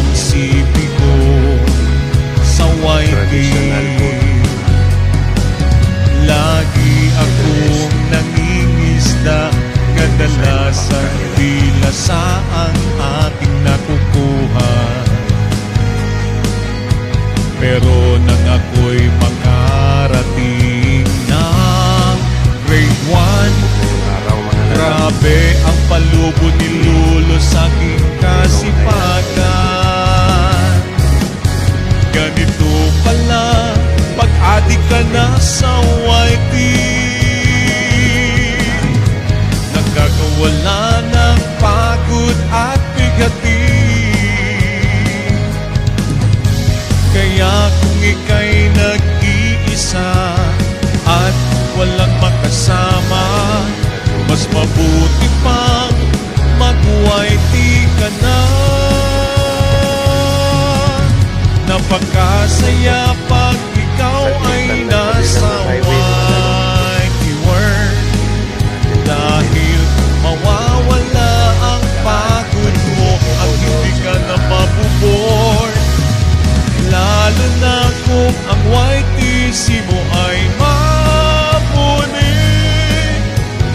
ang sipi ko sa Traditional YT. food. Lagi akong nangingisda, kadalasan pila sa ang aking nakukuha. Pero nang ako'y makarating ng grade 1, Araw mga lalaki. grabe ang palubo ni Lolo sa aking kasipagan. Ganito pala pag-adik ka na sa YT, nakakawala ng pagod at bigatin. Kaya kung ika'y nag-iisa at walang makasama, mas mabuti pang mag-YT ka na. Napakasaya pag ikaw ay nasa YT world, dahil mawawala ang pagod mo at hindi ka na mabuboard. Lalo na kung ang YTC mo ay mapunin,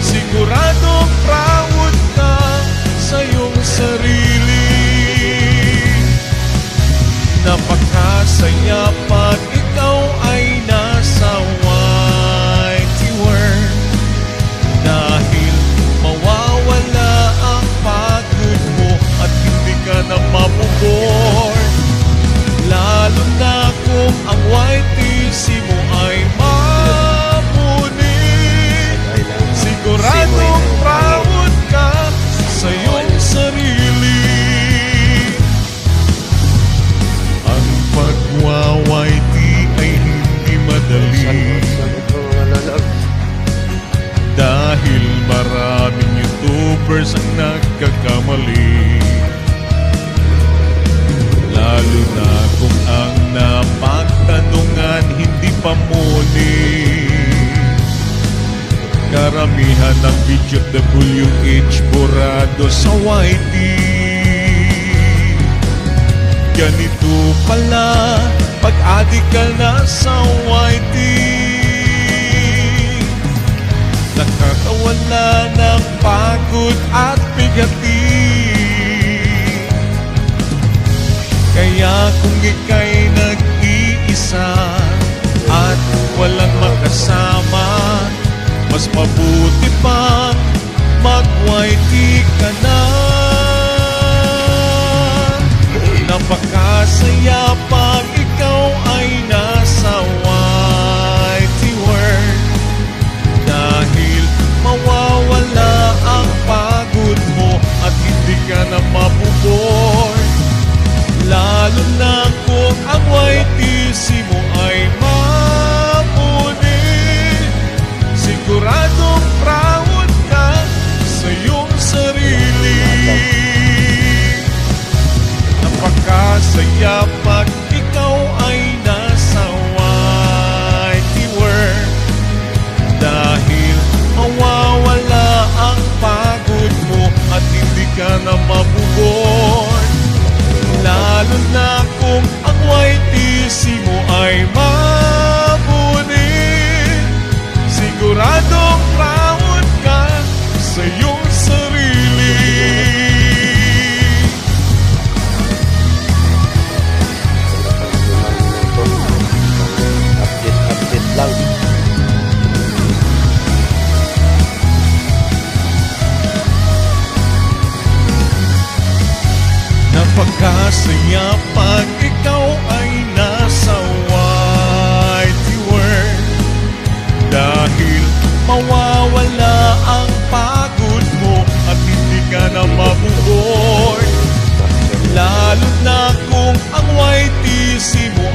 siguradong proud ka sa iyong sarili. Napakasaya pag ikaw ay nasa YT world, dahil mawawala ang pagod mo at hindi ka na mabuboard. Lalo na kung ang YTC mo ay mapunin, siguradong proud ka sa iyong sarili. Ang pag-YT ay hindi madali, Saan ito mga lalaki? dahil maraming YouTubers ang nagkakamali. Lalo na kung ang napagtanungan hindi pa muli. Karamihan ng video WH burado sa YT. Ganito pala pag-adik ka na sa YT, nakakawala ng pagod at bigatin. Kaya kung ika'y nag-iisa at walang makasama, mas mabuti pang mag-YT ka na. Napakasaya pag ikaw ay nasa YT world, dahil mawawala ang pagod mo at hindi ka na mabuboard. Lalo na kung ang YTC mo ay mapunin, siguradong proud ka sa iyong sarili. Napakasaya pag ikaw ay nasa YT world, dahil mawawala ang pagod mo at hindi ka na mabuboard. Lalo na kung ang YTC mo ay mapunin, siguradong proud ka sa iyong sarili. Update lang. Napakasaya pag ikaw ay nasa YT world, dahil mawawala ang pagod mo at hindi ka na mabuboard. Lalo na kung ang YTC mo